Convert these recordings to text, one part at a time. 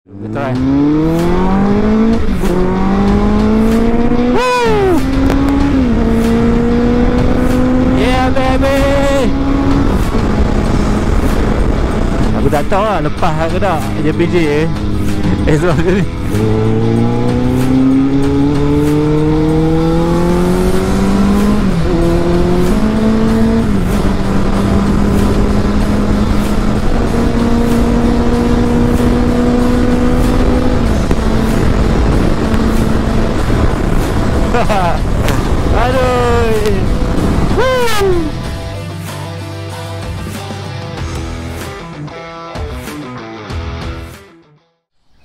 Kita try. Yeah baby. Aku tak tahu lah lepas ke tak JPJ exhaust ni. Aduh.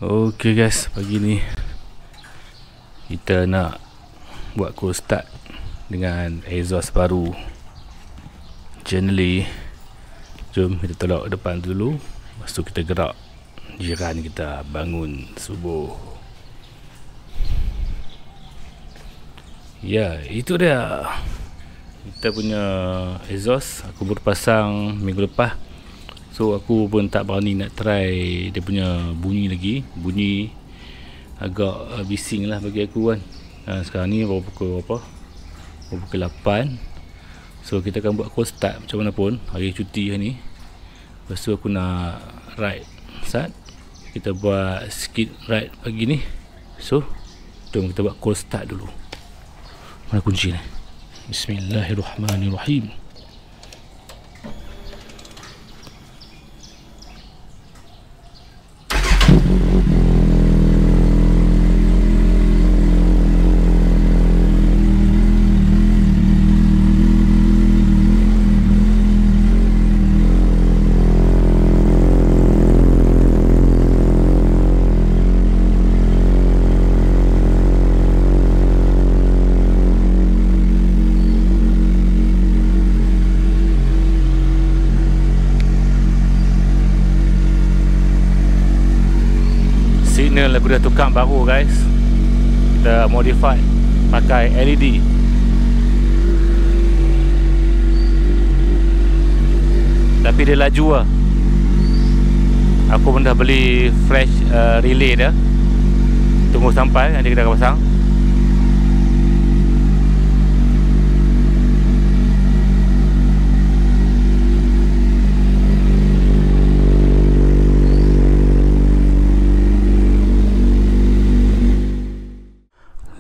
Okay guys, pagi ni kita nak buat cold start dengan exhaust baru Generally. Jom kita tolak depan dulu, lepas tu kita gerak jiran kita bangun subuh. Ya, itu dia kita punya exhaust. Aku baru pasang minggu lepas, so aku pun tak berani nak try dia punya bunyi lagi. Bunyi agak bising lah bagi aku kan. Sekarang ni baru pukul apa? Baru pukul 8. So kita akan buat cold start macam mana pun hari cuti hari ni. Lepas tu aku nak ride start. Kita buat sikit ride pagi ni. So jom kita buat cold start dulu. Mana kunci ni? Bismillahirrahmanirrahim. Signal aku dah tukar baru guys. Kita modify pakai LED. Tapi dia laju lah. Aku pun dah beli fresh relay dia. Tunggu sampai nanti kita akan pasang.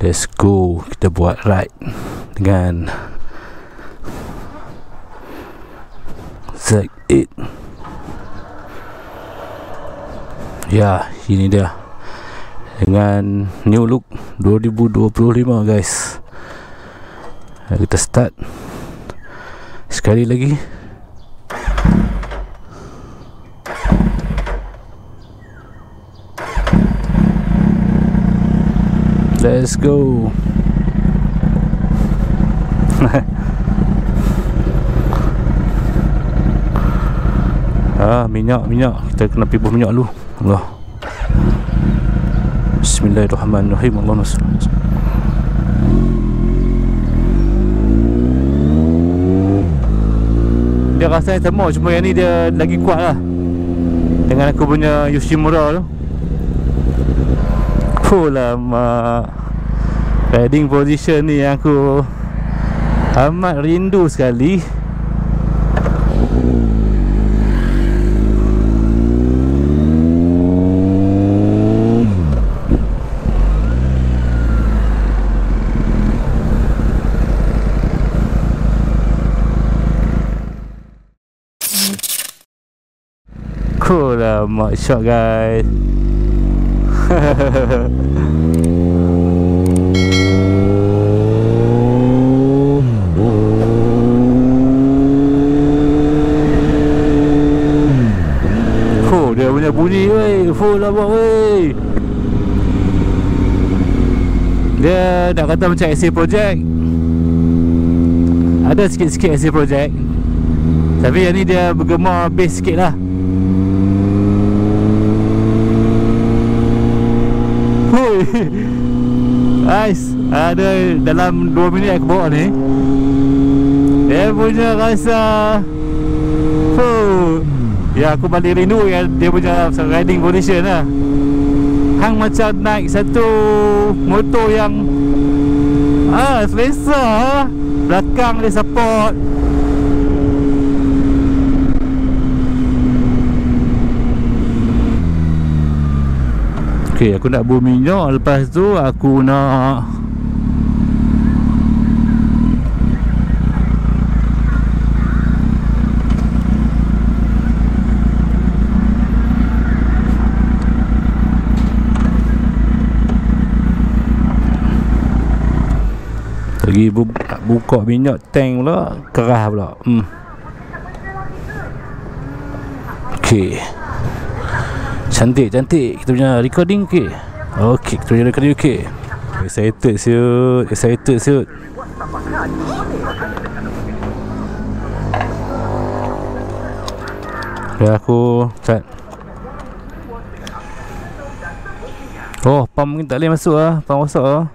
Let's go, kita buat ride dengan Z8. Ya, ini dia dengan new look 2025 guys. Kita start sekali lagi. Let's go. Minyak kita kena pibuh minyak dulu. Allah. Bismillahirrahmanirrahim. Allahumma salli. Dia rasanya sama, cuma yang ni dia lagi kuat lah dengan aku punya Yoshimura tu. Lama riding position ni yang aku amat rindu sekali. Cool lah, mak shot guys. Dia punya bunyi weh, full lah buat weh. Dia nak kata macam AC Project. Ada sikit-sikit AC Project, tapi yang ni dia bergema bass sikit lah. Nice. Ada dalam 2 minit aku bawa ni, dia punya rasa Ya, aku paling rindu yang dia punya riding position lah. hang macam naik satu motor yang selesa. Belakang dia support. Ok, aku nak buru minyak. Lepas tu aku nak lagi buka minyak tank pula. Kerah pula. Ok, cantik kita punya recording. Ok, kita punya recording. Ok, excited siut. Dah aku start. Oh, pam mungkin tak boleh masuk lah. Pam rosak lah.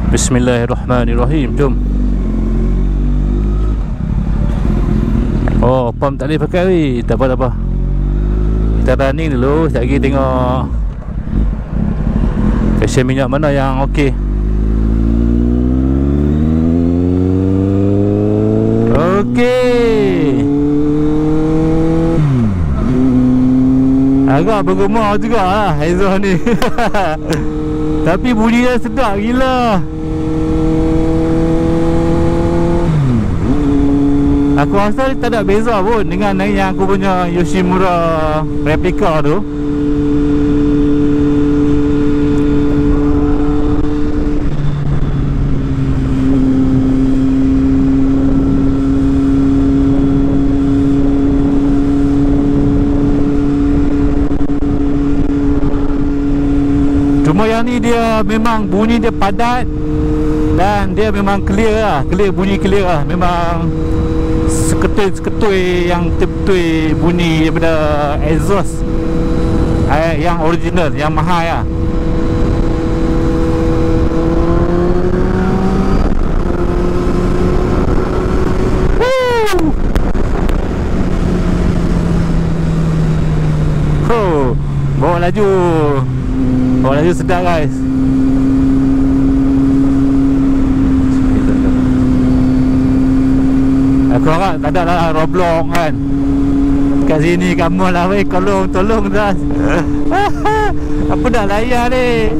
Bismillahirrahmanirrahim. Jom. Oh, pam tak boleh pakai weh. Tak apa. Kita running dulu. Sekejap lagi tengok stesen minyak mana yang okey. Okey. Agak bergema juga lah exhaust ni. Tapi bunyi dia sedap gila. Aku rasa tak ada beza pun dengan yang aku punya Yoshimura replika tu. Cuma yang ni dia memang bunyi dia padat dan dia memang clear lah. Bunyi clear lah. Memang seketui yang betul-betul bunyi daripada exhaust yang original, yang mahal lah. Bawa laju sedap guys. Aku harap tak ada lah Roblox kan kat sini. Kamu lah weh, tolong dah. Apa dah layar ni.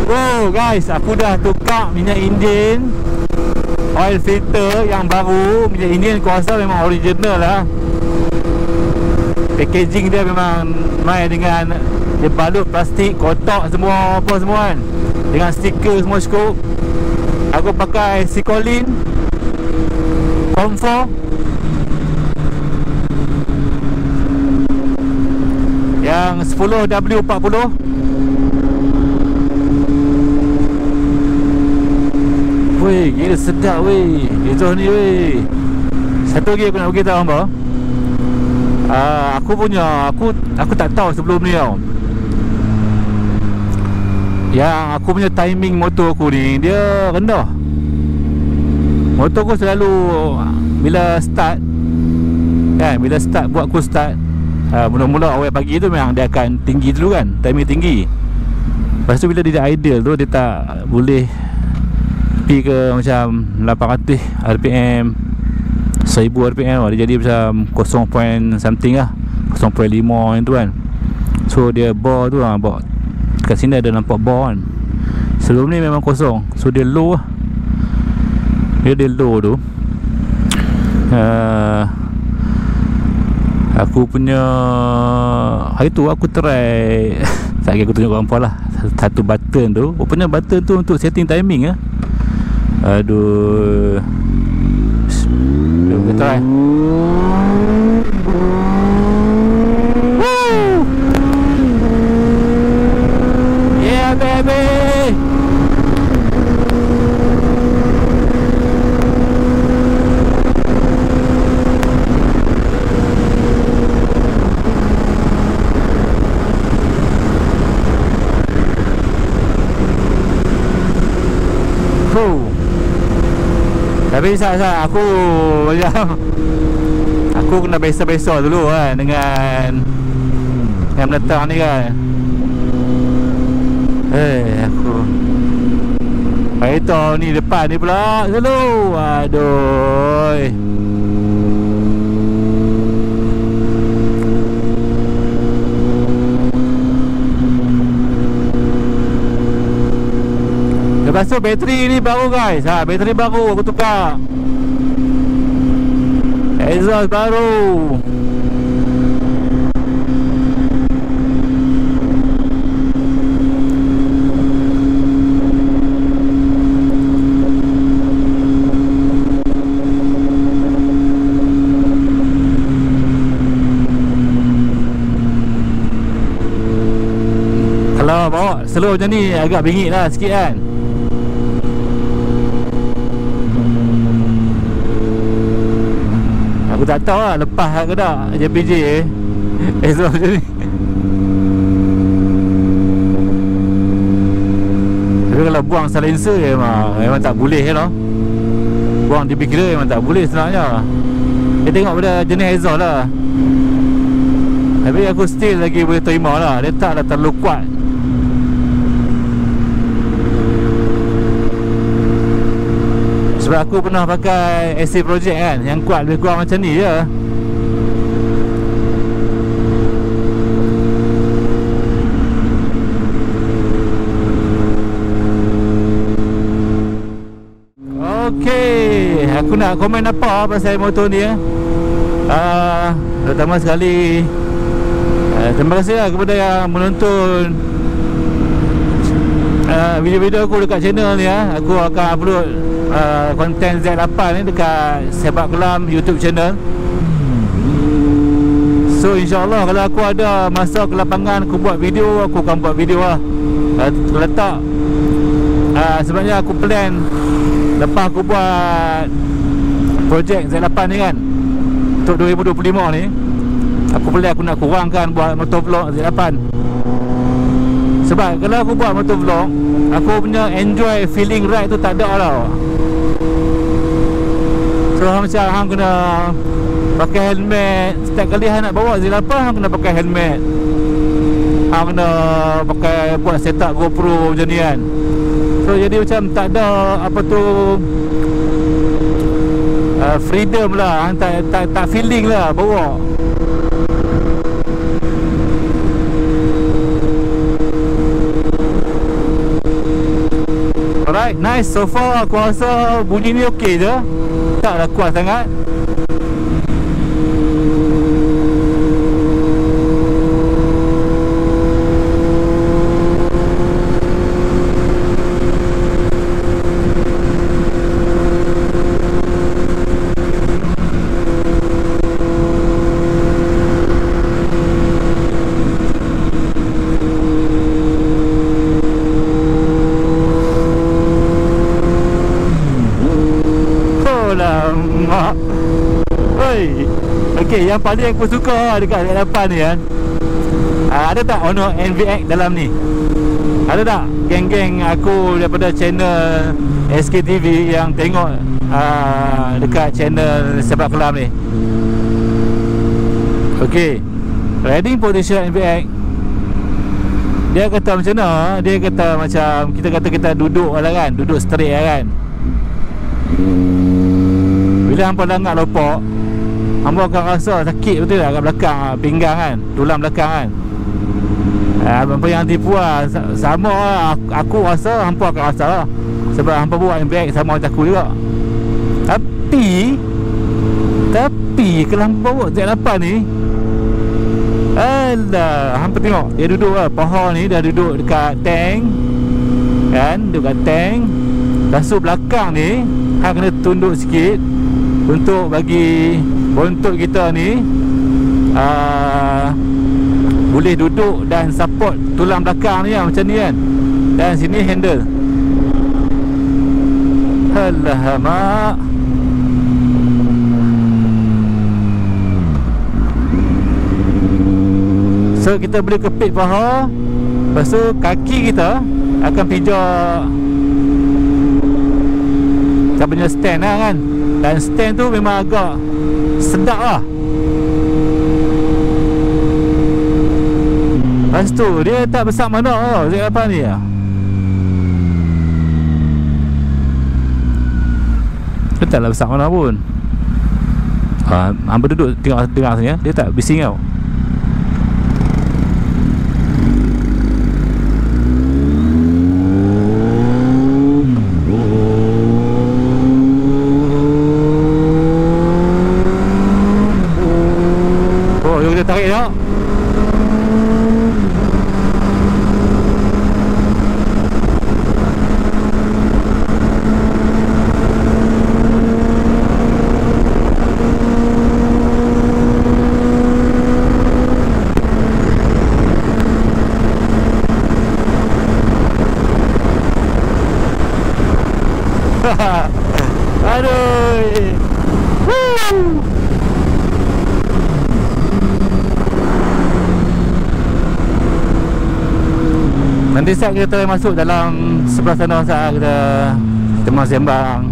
Oh guys, aku dah tukar minyak enjin, oil filter yang baru. Minyak enjin aku rasa memang original lah. Packaging dia memang main dengan dia balut plastik, kotak semua apa semua kan, dengan stiker semua cukup. Aku pakai Sicolin Comfort yang 10W40. Weh, gila sedap weh exhaust ni weh. Satu lagi aku nak beritahu hamba. Aku tak tahu sebelum ni tau. Yang aku punya timing motor aku ni dia rendah. Motor aku selalu bila start kan, bila start buat aku start mula-mula awal pagi tu memang dia akan tinggi dulu kan, timing tinggi. Lepas tu bila dia idle tu dia tak boleh pergi ke macam 800 RPM, 1000 RPM dia jadi macam 0 point something lah, 0.5 yang tu kan. So dia bar tu lah, bar kat sini ada nampak bar kan. Sebelum ni memang kosong. So dia low lah. Dia low tu. Aku punya hari tu aku try sekejap aku tunjuk korang lah. Satu button tu, rupanya button tu untuk setting timing lah. Aduh. Jom kita try. Yeah baby. Fuh. Tapi sah aku macam aku kena biasa-biasa dulu kan dengan menetang ni kan. Aku kereta ni depan ni pula selalu. Aduh. Lepas tu bateri ni baru guys. Bateri baru aku tukar. Exhaust baru. Kalau bawa slow macam ni agak bingit lah sikit kan. Aku tak tahu lah lepas ke tak JPJ exhaust macam ni. Tapi kalau buang silencer memang tak boleh lah. Buang DP killer memang tak boleh sebenarnya. Dia tengok pada jenis exhaust lah. Tapi aku still lagi boleh terima lah. Dia tak dah terlalu kuat. Sebab aku pernah pakai AC Project kan, yang kuat lebih kurang macam ni je. Okey, aku nak komen apa pasal motor ni pertama sekali terima kasih lah kepada yang menonton video-video aku dekat channel ni. Aku akan upload konten Z8 ni dekat Sepak Kelam YouTube channel. So insyaAllah kalau aku ada masa ke lapangan aku buat video, aku akan buat video lah. Letak sebenarnya aku plan lepas aku buat projek Z8 ni kan, untuk 2025 ni aku plan aku nak kurangkan buat motovlog Z8. Sebab kalau aku buat motovlog, aku punya enjoy feeling ride tu tak ada tau. So macam hang kena pakai helmet. Setiap kali hang nak bawa Z8, hang kena pakai helmet. Hang kena pakai buat setup GoPro macam ni kan. So jadi macam tak ada apa tu freedom lah. Hang tak feeling lah bawa. Alright, nice. So far aku rasa bunyi ni okey je. Taklah kuat sangat. Okey, yang paling aku suka dekat Z8 ni kan, ada tak Ono NVX dalam ni? Ada tak geng-geng aku daripada channel SKTV yang tengok dekat channel Sepak Kelam ni? Okey, riding position NVX, dia kata macam mana? Dia kata macam kita kata kita duduk lah kan, duduk straight lah kan. Bila hampa langgar lopak, hampa akan rasa sakit betul tak kat belakang pinggang kan, tulang belakang kan. Hampa yang tipu lah. Sama lah, aku rasa hampa akan rasa lah. Sebab hampa buat NVX sama macam aku juga. Tapi kalau hampa buat Z8 ni, alah, hampa tengok dia duduk lah, paha ni dah duduk dekat tank kan, duduk kat tank. Lepas tu belakang ni hang kena tunduk sikit untuk bagi bontot kita ni boleh duduk dan support tulang belakang ni macam ni kan. Dan sini handle. Alamak. So kita boleh kepit paha. Lepas tu kaki kita akan pijak Dia punya stand lah kan. Dan stand tu memang agak sedap lah. Lepas tu dia tak besar mana tau Z8 ni lah. Dia taklah besar mana pun. Hamba duduk tengok sini ya. Dia tak bising tau. Oh, jom kita tarik tengok. Aduh. Woo. Nanti saat kita masuk dalam sebelah sana, saat kita masih sembang.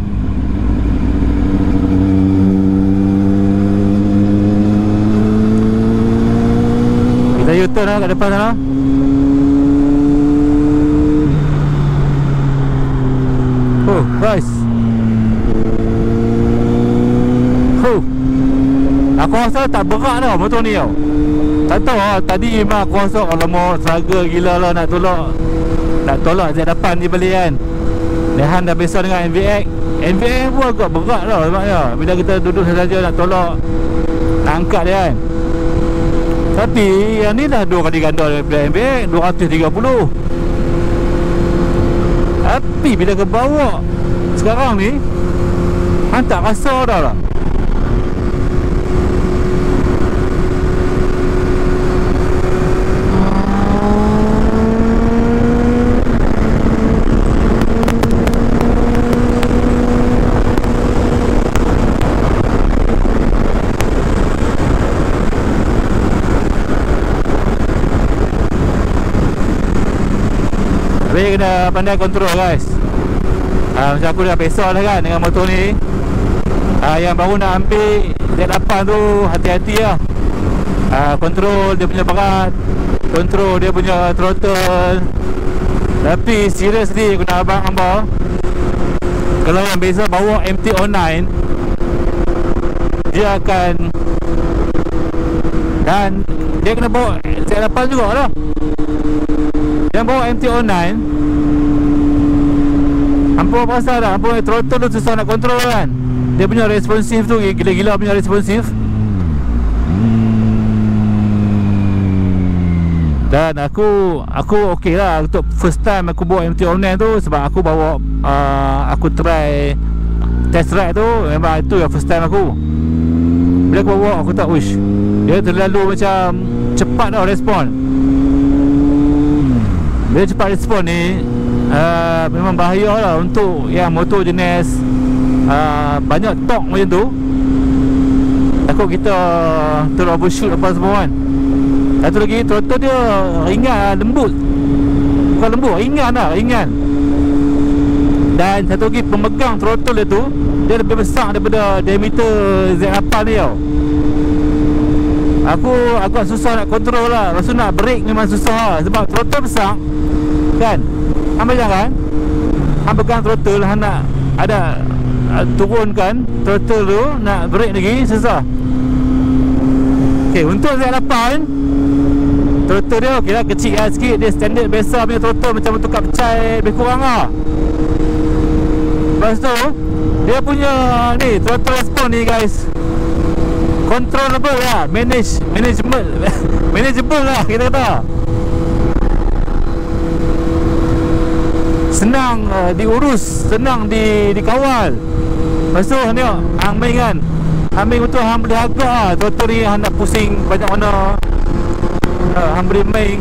Kita U-turn lah kat depan sana. Oh guys, aku rasa tak berat tau motor ni tau. Tak tahu lah, tadi memang aku rasa alamak struggle gila lah nak tolak Z8 je balik kan. Lehan dah biasa dengan NVX. NVX pun agak berat tau sebabnya bila kita duduk saja nak tolak, nak angkat dia kan. Tapi yang ni dah 2 kali ganda daripada NVX, 230. Tapi bila ke bawah sekarang ni, han tak rasa dah lah. Tapi kena pandai kontrol guys. Macam aku dah pesah dah kan dengan motor ni. Yang baru nak ambil Z8 tu, hati-hati lah. Kontrol dia punya berat, kontrol dia punya throttle. Tapi seriously aku nak abang hamba, kalau yang biasa bawa MT-09, dia akan, dan dia kena bawa Z8 juga lah. Yang bawa MT-09, hampa pasal dah, hampa throttle tu susah nak kontrol kan. Dia punya responsif tu gila-gila punya responsif. Dan aku okey lah untuk first time aku bawa MT-09 tu. Sebab aku bawa aku try test ride tu, memang itu yang first time aku. Bila aku bawa, aku tak wish dia terlalu macam cepat tau respon. Bila cepat respon ni memang bahaya lah untuk yang motor jenis banyak torque macam tu. Takut kita ter-overshoot apa semua kan. Satu lagi, throttle dia ringan, lembut. Bukan lembut, ringan lah, ringan. Dan satu lagi, pemegang throttle dia tu, dia lebih besar daripada diameter Z8 ni tau. Aku agak susah nak kontrol lah. Lepas tu nak brake memang susah lah, sebab throttle besar kan. Hang bayangkan, hang pegang throttle, hang nak ada turunkan throttle tu, nak brake lagi susah. Okay, untuk Z8 throttle dia okey lah, kecil lah sikit. Dia standard biasa punya throttle, macam tukar pecai lebih kurang lah. Lepas tu dia punya ni throttle response ni guys, controllable lah, manageable lah kita kata. Senang diurus, senang dikawal. Lepas tu tengok hang main kan, hang main betul, hang boleh agak lah throttle ni, hang nak pusing banyak mana, hang boleh main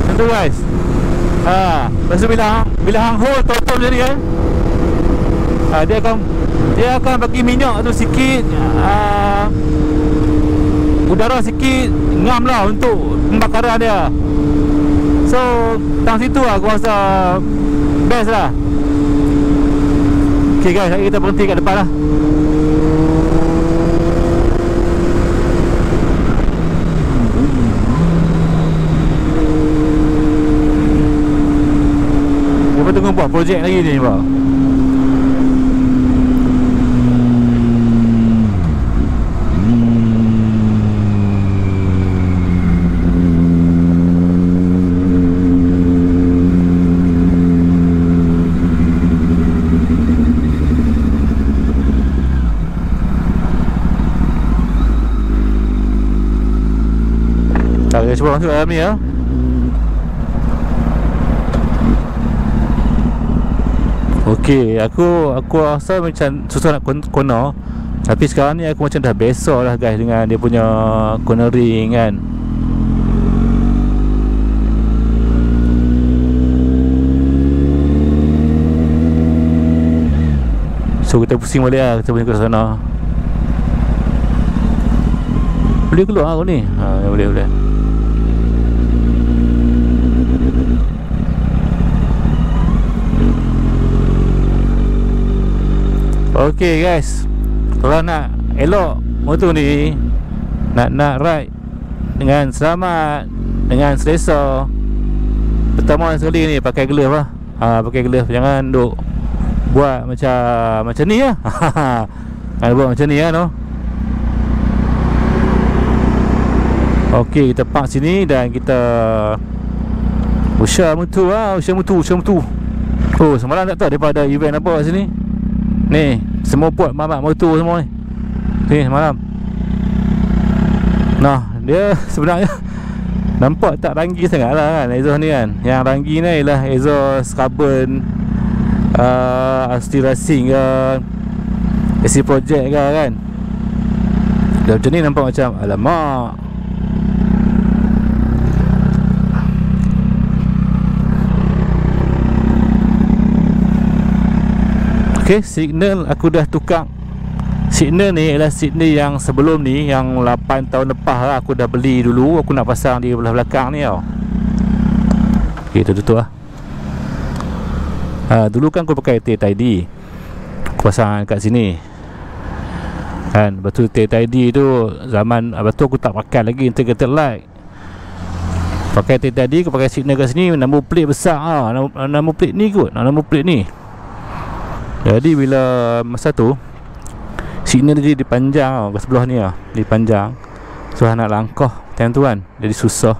macam tu guys. Lepas tu bila hang hold throttle macam ni kan, dia akan bagi minyak tu sikit, udara sikit, ngam lah untuk pembakaran dia. So tang situ lah aku rasa best lah. Okay guys, hari kita berhenti kat depan lah. Kita tengah buat projek lagi ni bang. Kita cuba masuk dalam ni ya. Okey, aku rasa macam susah nak corner. Tapi sekarang ni aku macam dah biasa lah guys dengan dia punya cornering kan. So kita pusing balik lah, kita pusing ke sana. Boleh keluar aku ni? Boleh. Okay guys, kalau nak elok motor ni, nak ride dengan selamat, dengan selesa, pertama sekali ni pakai glove lah. Pakai glove, jangan duk buat macam ni lah. Jangan buat macam ni lah no. Okay, kita park sini dan kita usia mutu lah, usia mutu. Oh, semalam tak tahu daripada event apa kat sini. Ni, semua buat mamak motor semua ni. Ni semalam. Nah, dia sebenarnya nampak tak ranggi sangat lah kan exhaust ni kan. Yang ranggi ni ialah exhaust carbon, steel racing ke, AC project ke kan. Dan macam ni nampak macam alamak. Okay, signal aku dah tukar. Signal ni ialah signal yang sebelum ni, yang 8 tahun lepas lah aku dah beli dulu. Aku nak pasang di belah belakang ni tau. Okay, tutup lah. Dulu kan aku pakai tail tidy, aku pasang kat sini kan. Lepas tu tail tidy tu zaman, lepas tu aku tak pakai lagi integrated light. Pakai tail tidy, aku pakai signal kat sini. Nombor plate besar nombor plate ni kot, nombor plate ni. Jadi bila masa tu signal dia dipanjang kat sebelah ni lah, dipanjang. So nak langkah time tu kan, jadi susah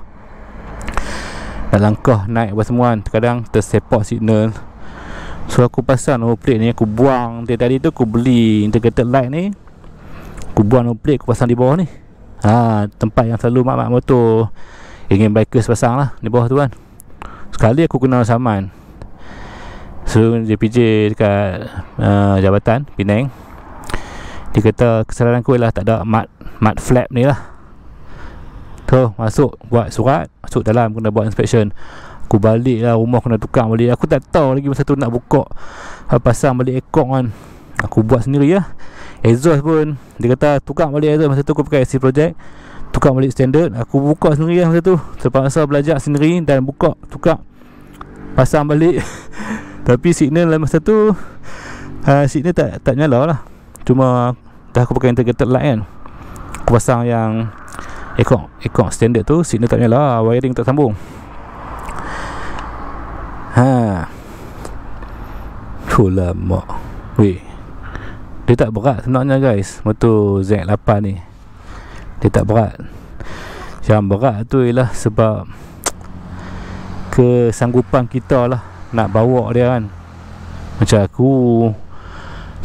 nak langkah naik pertemuan, terkadang tersepak signal. So aku pasang nombor plate ni, aku buang tadi tu aku beli integrated light ni, aku buang nombor plate, aku pasang di bawah ni. Tempat yang selalu mak-mak motor ingin bikers pasang lah, di bawah tu kan. Sekali aku kenal saman, so JPJ dekat Jabatan Penang, dia kata kesalahan aku ialah tak ada mat flap ni lah. So masuk buat surat, masuk dalam, kena buat inspection. Aku balik lah rumah, kena tukar balik. Aku tak tahu lagi masa tu nak buka pasang balik ekor kan. Aku buat sendiri lah. Exhaust pun dia kata tukar balik exhaust. Masa tu aku pakai AC project, tukar balik standard. Aku buka sendiri lah masa tu, terpaksa belajar sendiri dan buka, tukar, pasang balik. Tapi signal masa tu signal tak nyala lah. Cuma dah aku pakai integrated light kan, aku pasang yang ekor standard tu, signal tak nyala, wiring tak sambung. Lama. Weh, dia tak berat sebenarnya guys, motor Z8 ni. Dia tak berat. Yang berat tu ialah sebab kesanggupan kita lah nak bawa dia kan. Macam aku,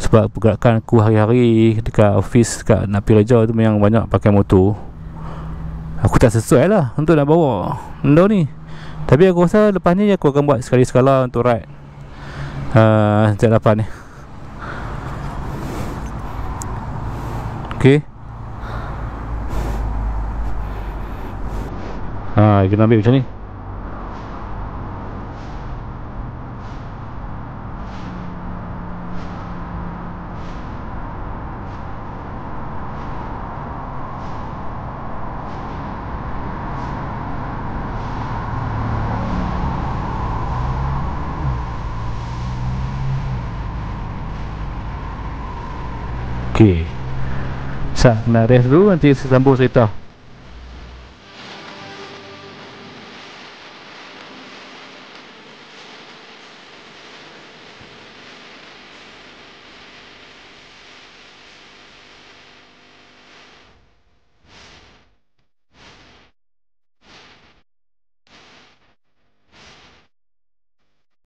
sebab pergerakan aku hari-hari dekat office, dekat nak pergi kerja tu memang banyak pakai motor. Aku tak sesuai lah untuk nak bawa benda ni. Tapi aku rasa lepas ni aku akan buat sekali-sekala untuk ride Z8 ni. Okay, kita ambil macam ni. Okey. Nak rest dulu, nanti saya sambung cerita.